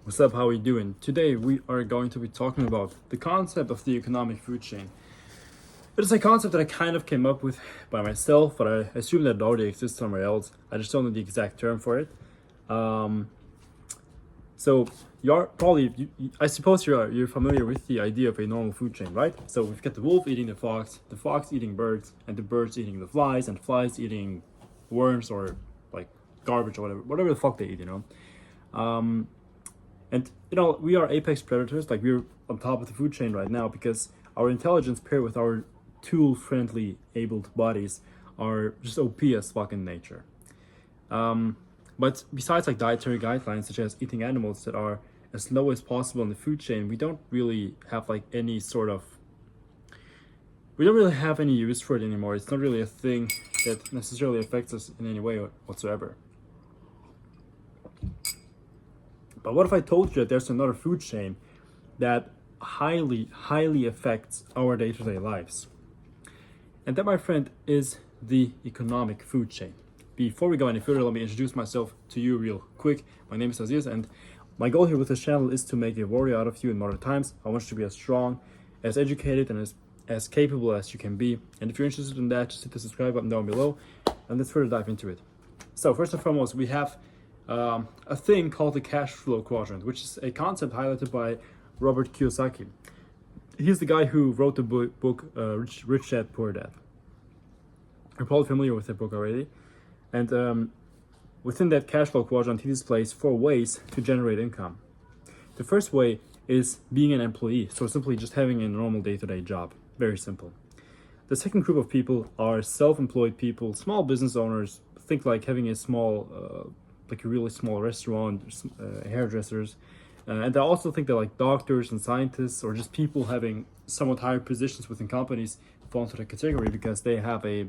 What's up, how we doing? Today we are going to be talking about the concept of the economic food chain. It is a concept that I kind of came up with by myself, but I assume that it already exists somewhere else. I just don't know the exact term for it. Um, so you're probably, I suppose you're familiar with the idea of a normal food chain, right? So we've got the wolf eating the fox eating birds, and the birds eating the flies, and flies eating worms or like garbage or whatever the fuck they eat, And we are apex predators, like we're on top of the food chain right now because our intelligence paired with our tool-friendly abled bodies are just OP as fuck in nature. But besides like dietary guidelines such as eating animals that are as low as possible in the food chain, we don't really have like we don't really have any use for it anymore. It's not really a thing that necessarily affects us in any way whatsoever. But what if I told you that there's another food chain that highly affects our day-to-day lives? And that, my friend, is the economic food chain. Before we go any further, let me introduce myself to you real quick. My name is Aziz, and my goal here with this channel is to make a warrior out of you in modern times. I want you to be as strong, as educated, and as capable as you can be. And if you're interested in that, just hit the subscribe button down below, and let's further dive into it. So first and foremost, we have a thing called the cash flow quadrant, which is a concept highlighted by Robert Kiyosaki. He's the guy who wrote the book Rich Dad Poor Dad. You're probably familiar with that book already. And within that cash flow quadrant, he displays 4 ways to generate income. The first way is being an employee, so simply just having a normal day-to-day job. Very simple. The second group of people are self-employed people, small business owners. Think like having a small like a really small restaurant, hairdressers, and I also think that like doctors and scientists or just people having somewhat higher positions within companies fall into that category because they have a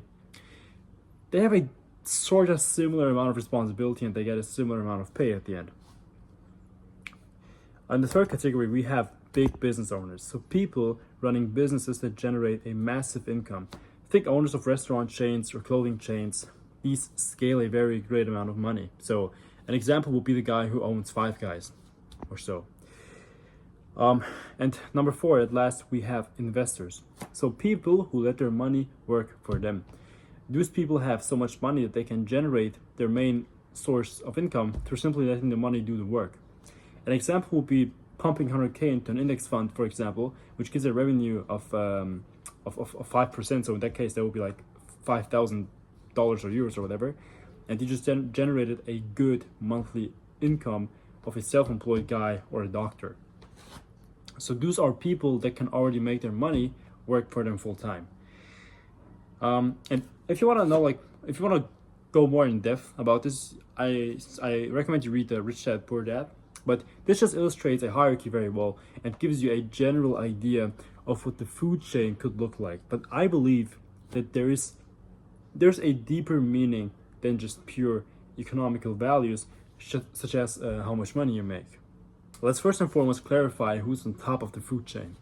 sort of similar amount of responsibility and they get a similar amount of pay at the end. In the third category, we have big business owners, so people running businesses that generate a massive income. Think owners of restaurant chains or clothing chains. These scale a very great amount of money. So an example would be the guy who owns Five Guys or so. And number 4, at last, we have investors. So people who let their money work for them. Those people have so much money that they can generate their main source of income through simply letting the money do the work. An example would be pumping 100K into an index fund, for example, which gives a revenue of 5%. So in that case, that would be like $5,000 or euros or whatever, and you just generated a good monthly income of a self-employed guy or a doctor. So those are people that can already make their money work for them full time. And if you want to know, like, if you want to go more in depth about this, I recommend you read the Rich Dad Poor Dad. But this just illustrates a hierarchy very well and gives you a general idea of what the food chain could look like. But I believe that there's a deeper meaning than just pure economical values, such as how much money you make. Let's first and foremost clarify who's on top of the food chain.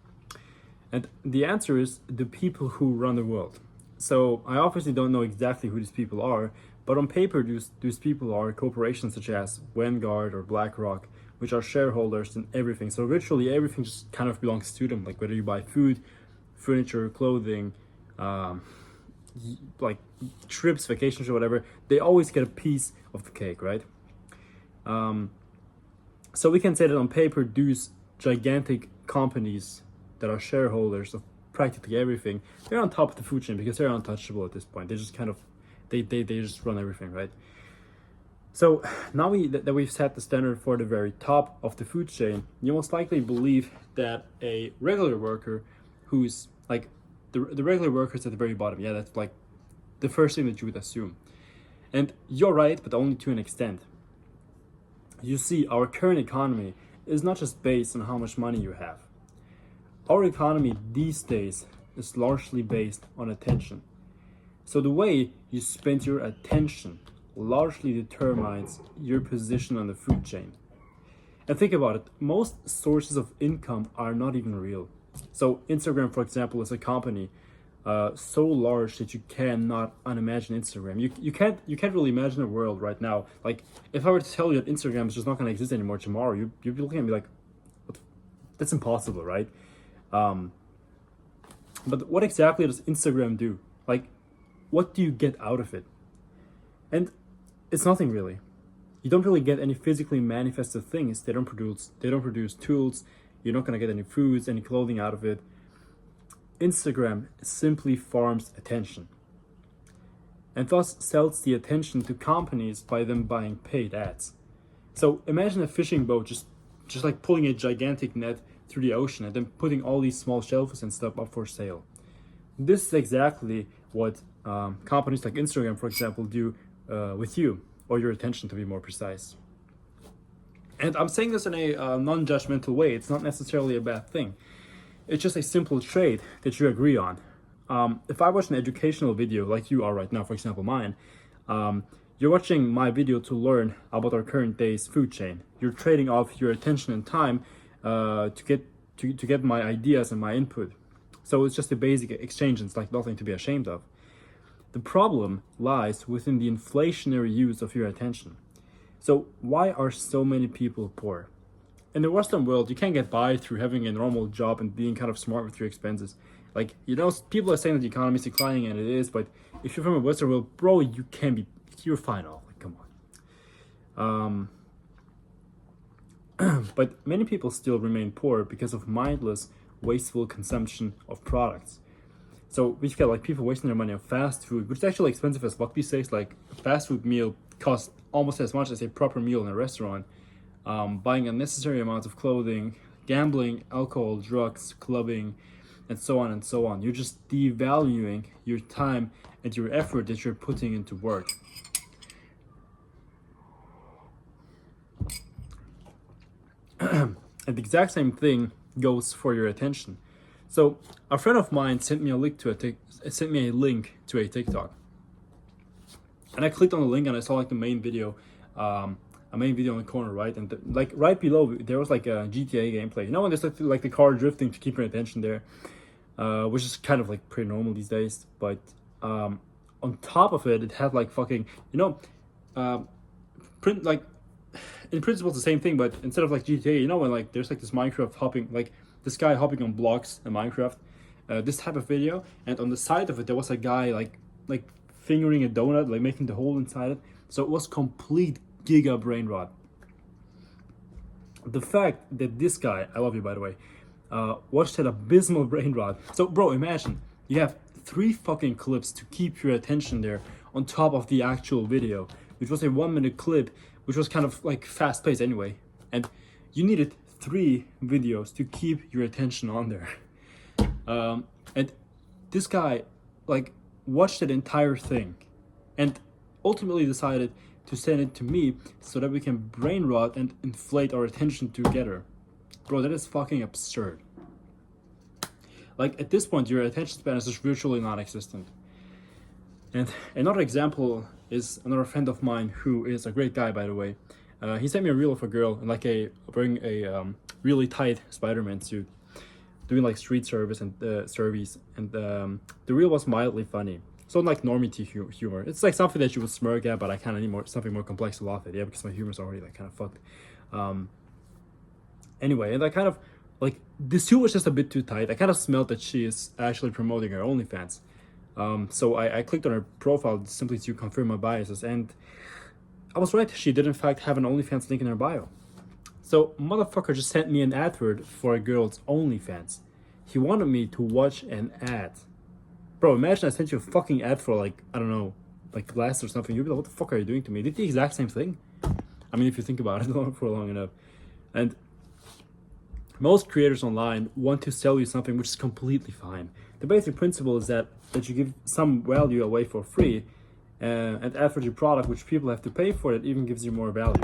And the answer is the people who run the world. So I obviously don't know exactly who these people are, but on paper, those people are corporations such as Vanguard or BlackRock, which are shareholders in everything. So virtually everything just kind of belongs to them, like whether you buy food, furniture, clothing, like trips, vacations, or whatever, they always get a piece of the cake, right? So we can say that on paper, those gigantic companies that are shareholders of practically everything, they're on top of the food chain because they're untouchable at this point. They just kind of, they just run everything, right? So now that we've set the standard for the very top of the food chain, you most likely believe that a regular worker who's like, the regular workers at the very bottom, yeah, that's like the first thing that you would assume. And you're right, but only to an extent. You see, our current economy is not just based on how much money you have. Our economy these days is largely based on attention. So the way you spend your attention largely determines your position on the food chain. And think about it, most sources of income are not even real. So Instagram, for example, is a company so large that you cannot unimagine Instagram. You can't really imagine a world right now. Like if I were to tell you that Instagram is just not going to exist anymore tomorrow, you'd be looking at me like, what that's impossible, right? But what exactly does Instagram do? Like, what do you get out of it? And it's nothing really. You don't really get any physically manifested things. They don't produce tools. You're not gonna get any foods, any clothing out of it. Instagram simply farms attention and thus sells the attention to companies by them buying paid ads. So imagine a fishing boat just like pulling a gigantic net through the ocean and then putting all these small shellfish and stuff up for sale. This is exactly what companies like Instagram, for example, do with you, or your attention to be more precise. And I'm saying this in a non-judgmental way. It's not necessarily a bad thing. It's just a simple trait that you agree on. If I watch an educational video like you are right now, for example mine, you're watching my video to learn about our current day's food chain. You're trading off your attention and time to get my ideas and my input. So it's just a basic exchange, and it's like nothing to be ashamed of. The problem lies within the inflationary use of your attention. So why are so many people poor? In the Western world, you can't get by through having a normal job and being kind of smart with your expenses. Like, people are saying that the economy is declining, and it is, but if you're from a Western world, bro, you're fine off. Like, come on. But many people still remain poor because of mindless, wasteful consumption of products. So we've got like people wasting their money on fast food, which is actually expensive as fuck these days. Like a fast food meal costs almost as much as a proper meal in a restaurant. Buying unnecessary amounts of clothing, gambling, alcohol, drugs, clubbing, and so on and so on. You're just devaluing your time and your effort that you're putting into work. And the exact same thing goes for your attention. So a friend of mine sent me a link to a TikTok, and I clicked on the link and I saw like the main video, a main video in the corner, right, and like right below there was like a GTA gameplay. You know when there's like the car drifting to keep your attention there, which is kind of like pretty normal these days. But on top of it, it had like fucking print like. In principle, it's the same thing, but instead of like GTA, you know when like there's like this Minecraft hopping, like this guy hopping on blocks in Minecraft, this type of video, and on the side of it there was a guy like fingering a donut, like making the hole inside it. So it was complete giga brain rot. The fact that this guy, I love you by the way, watched that abysmal brain rot. So bro, imagine you have 3 fucking clips to keep your attention there on top of the actual video, which was a 1-minute clip, which was kind of like fast paced anyway, and you needed 3 videos to keep your attention on there. And this guy like watched that entire thing and ultimately decided to send it to me so that we can brain rot and inflate our attention together. Bro, that is fucking absurd. Like at this point your attention span is just virtually non-existent. And another example is another friend of mine who is a great guy, by the way. He sent me a reel of a girl in like wearing a really tight Spider-Man suit, doing like street service and service, and the reel was mildly funny. So like normie humor. It's like something that you would smirk at, but I kind of need something more complex to laugh at. Yeah, because my humor's already like kind of fucked. Anyway, and I kind of like this suit was just a bit too tight. I kind of smelled that she is actually promoting her OnlyFans. So I clicked on her profile simply to confirm my biases, and I was right. She did in fact have an OnlyFans link in her bio. So motherfucker just sent me an advert for a girl's OnlyFans. He wanted me to watch an ad. Bro, imagine I sent you a fucking ad for like, I don't know, like glass or something. You'd be like, what the fuck are you doing to me? They did the exact same thing. I mean, if you think about it for long enough. And most creators online want to sell you something, which is completely fine. The basic principle is that you give some value away for free, and add for your product, which people have to pay for, that even gives you more value.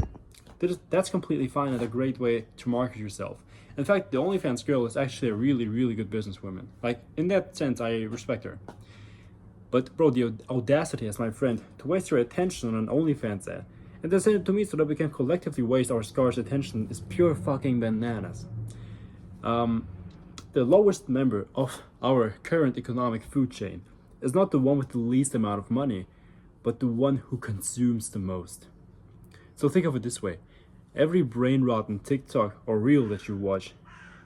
That's completely fine and a great way to market yourself. In fact, the OnlyFans girl is actually a really, really good businesswoman. Like, in that sense, I respect her. But bro, the audacity as my friend to waste your attention on an OnlyFans ad and then send it to me so that we can collectively waste our scarce attention is pure fucking bananas. the lowest member of our current economic food chain is not the one with the least amount of money, but the one who consumes the most. So think of it this way. Every brain rotten TikTok or reel that you watch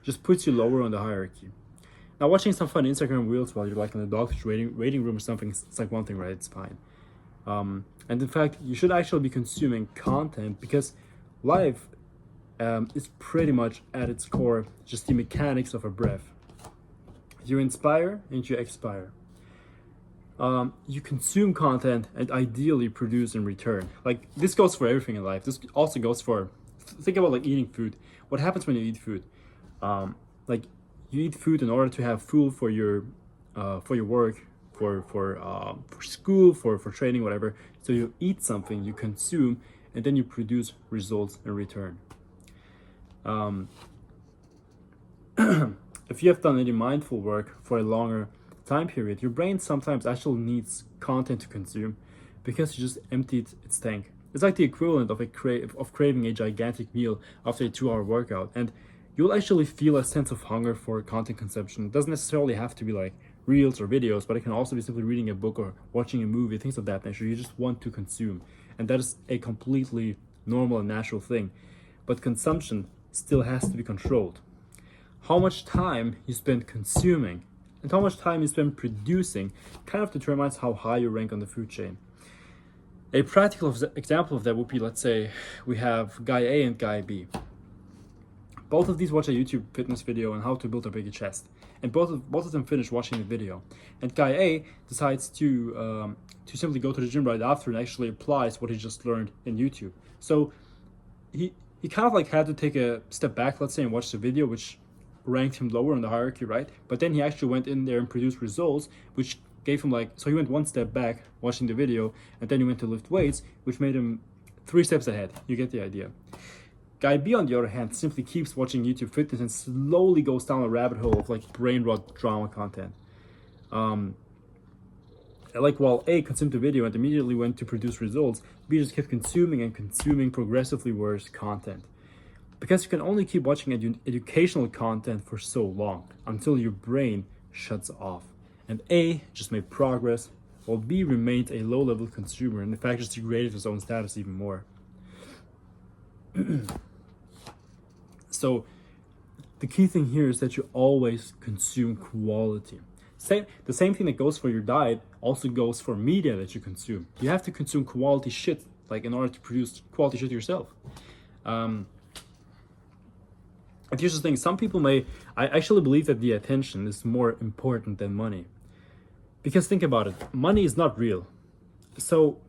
just puts you lower on the hierarchy. Now, watching some fun Instagram reels while you're like in the doctor's waiting room or something, it's like one thing, right? It's fine. And in fact, you should actually be consuming content because life is pretty much at its core just the mechanics of a breath. You inspire and you expire. You consume content and ideally produce in return. Like, this goes for everything in life. This also goes for, think about like eating food. What happens when you eat food? Like, you eat food in order to have fuel for your work, for school, for training, whatever. So you eat something, you consume, and then you produce results in return. If you have done any mindful work for a longer time period, your brain sometimes actually needs content to consume because you just emptied its tank. It's like the equivalent of craving a gigantic meal after a 2-hour workout, and you'll actually feel a sense of hunger for content consumption. It doesn't necessarily have to be like reels or videos, but it can also be simply reading a book or watching a movie, things of that nature. You just want to consume, and that is a completely normal and natural thing. But consumption still has to be controlled. How much time you spend consuming and how much time you spend producing kind of determines how high you rank on the food chain. A practical example of that would be, let's say we have guy A and guy B. Both of these watch a YouTube fitness video on how to build a bigger chest, and both of them finish watching the video. And guy A decides to simply go to the gym right after and actually applies what he just learned in YouTube. So he kind of like had to take a step back, let's say, and watch the video, which ranked him lower in the hierarchy, right? But then he actually went in there and produced results, which gave him so he went one step back watching the video, and then he went to lift weights, which made him 3 steps ahead. You get the idea. Guy B, on the other hand, simply keeps watching YouTube fitness and slowly goes down a rabbit hole of like brain rot drama content. Like, while A consumed the video and immediately went to produce results, B just kept consuming and consuming progressively worse content. Because you can only keep watching educational content for so long until your brain shuts off. And A just made progress, while B remained a low-level consumer and in fact just degraded his own status even more. So the key thing here is that you always consume quality. The same thing that goes for your diet also goes for media that you consume. You have to consume quality shit, like, in order to produce quality shit yourself. And here's the thing, some people I actually believe that the attention is more important than money. Because think about it, money is not real. So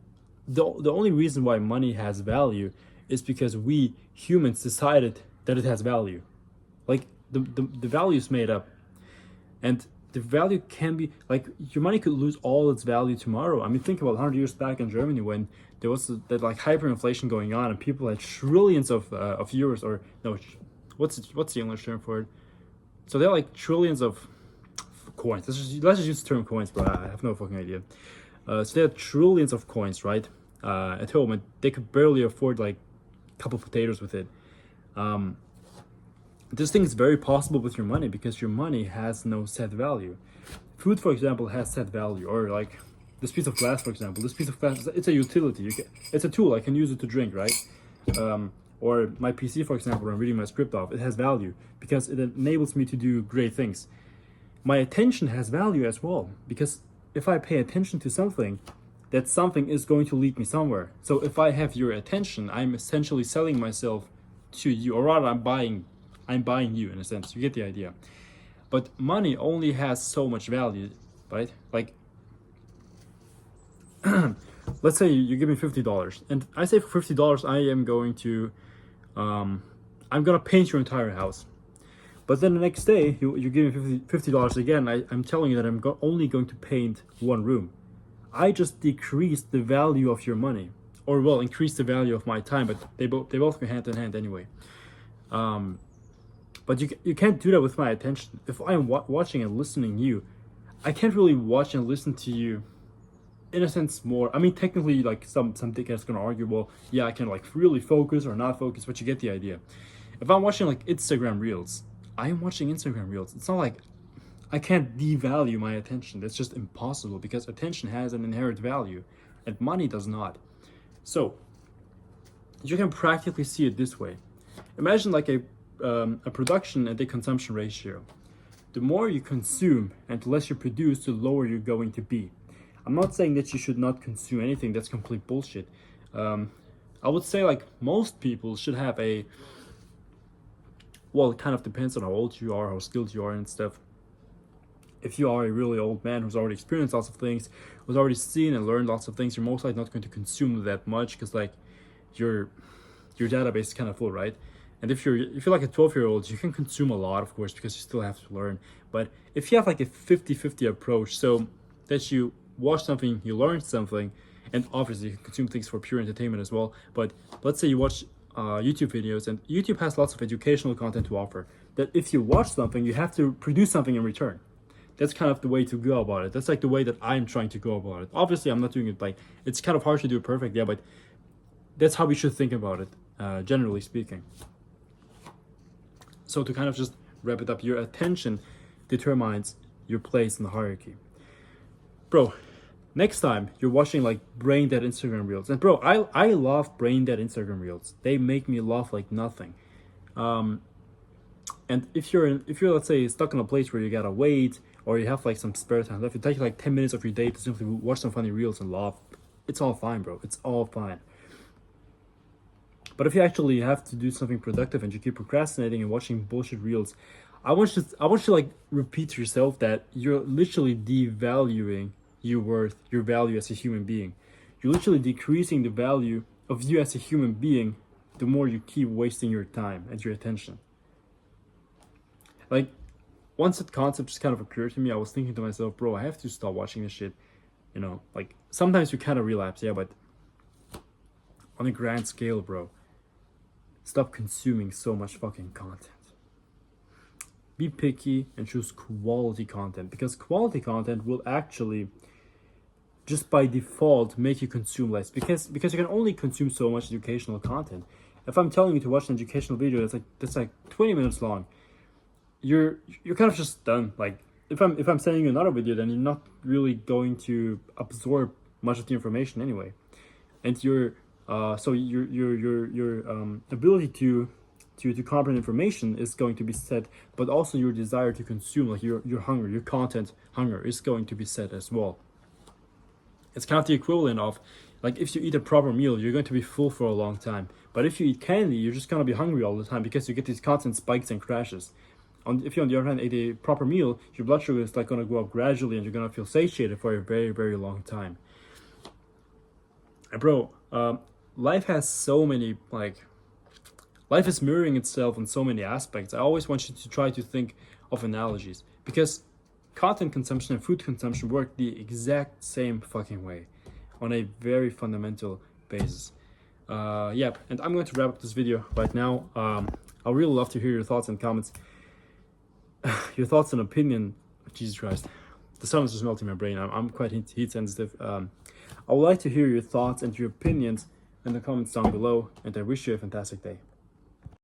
the only reason why money has value is because we humans decided that it has value. Like, the value is made up. And the value can be, like, your money could lose all its value tomorrow. I mean, think about 100 years back in Germany when there was that like hyperinflation going on and people had trillions of euros, or no, what's the English term for it? So they're like trillions of coins. Let's just use the term coins, but I have no fucking idea. So they had trillions of coins, right, at home, and they could barely afford like a couple potatoes with it. This thing is very possible with your money because your money has no set value. Food, for example, has set value, or like this piece of glass, for example. This piece of glass, it's a utility. It's a tool. I can use it to drink, right? Or my PC, for example, when I'm reading my script off, it has value because it enables me to do great things. My attention has value as well because if I pay attention to something, that something is going to lead me somewhere. So if I have your attention, I'm essentially selling myself to you, or rather, I'm buying you in a sense. You get the idea. But money only has so much value, right? Like, let's say you give me $50, and I say for $50 I am going to I'm gonna paint your entire house. But then the next day you give me $50 again. I'm telling you that I'm only going to paint one room. I just decreased the value of your money, or well, increased the value of my time, but they both go hand in hand anyway. But you can't do that with my attention. If I'm watching and listening to you, I can't really watch and listen to you in a sense more. I mean, technically, like, some dickhead's gonna argue, well, yeah, I can like really focus or not focus, but you get the idea. If I'm watching like Instagram reels, I'm watching Instagram reels. It's not like I can't devalue my attention. That's just impossible because attention has an inherent value and money does not. So you can practically see it this way. Imagine like a production and a consumption ratio. The more you consume and the less you produce, the lower you're going to be. I'm not saying that you should not consume anything. That's complete bullshit. I would say like most people should have a, well, it kind of depends on how old you are, how skilled you are and stuff. If you are a really old man who's already experienced lots of things, who's already seen and learned lots of things, you're most likely not going to consume that much because like your database is kind of full, right? And if you're like a 12-year-old, you can consume a lot, of course, because you still have to learn. But if you have like a 50-50 approach, so that you watch something, you learn something, and obviously you can consume things for pure entertainment as well. But let's say you watch YouTube videos, and YouTube has lots of educational content to offer. That if you watch something, you have to produce something in return. That's kind of the way to go about it. That's like the way that I'm trying to go about it. Obviously, I'm not doing it like, it's kind of hard to do it perfect, yeah, but that's how we should think about it, generally speaking. So to kind of just wrap it up, your attention determines your place in the hierarchy. Bro, next time you're watching like brain dead Instagram reels, and bro, I love brain dead Instagram reels. They make me laugh like nothing. And if you're let's say stuck in a place where you gotta wait or you have like some spare time left, it takes like 10 minutes of your day to simply watch some funny reels and laugh. It's all fine, bro. It's all fine. But if you actually have to do something productive and you keep procrastinating and watching bullshit reels, I want you to like repeat to yourself that you're literally devaluing your worth, your value as a human being. You're literally decreasing the value of you as a human being the more you keep wasting your time and your attention. Like, once that concept just kind of occurred to me, I was thinking to myself, bro, I have to stop watching this shit. You know, like sometimes you kind of relapse, yeah, but on a grand scale, bro, stop consuming so much fucking content. Be picky and choose quality content, because quality content will actually just by default make you consume less, because you can only consume so much educational content. If I'm telling you to watch an educational video that's like 20 minutes long, you're kind of just done. Like if I'm sending you another video, then you're not really going to absorb much of the information anyway, and your ability to comprehend information is going to be set, but also your desire to consume, like your hunger, your content hunger, is going to be set as well. It's kind of the equivalent of, like, if you eat a proper meal, you're going to be full for a long time. But if you eat candy, you're just going to be hungry all the time because you get these constant spikes and crashes. If you, on the other hand, ate a proper meal, your blood sugar is like going to go up gradually and you're going to feel satiated for a very, very long time. And bro, life has so many, like, life is mirroring itself in so many aspects. I always want you to try to think of analogies, because content consumption and food consumption work the exact same fucking way on a very fundamental basis. Yep, and I'm going to wrap up this video right now. I'd really love to hear your thoughts and comments. Your thoughts and opinion. Jesus Christ, the sun is just melting my brain. I'm quite heat sensitive. I would like to hear your thoughts and your opinions in the comments down below, and I wish you a fantastic day.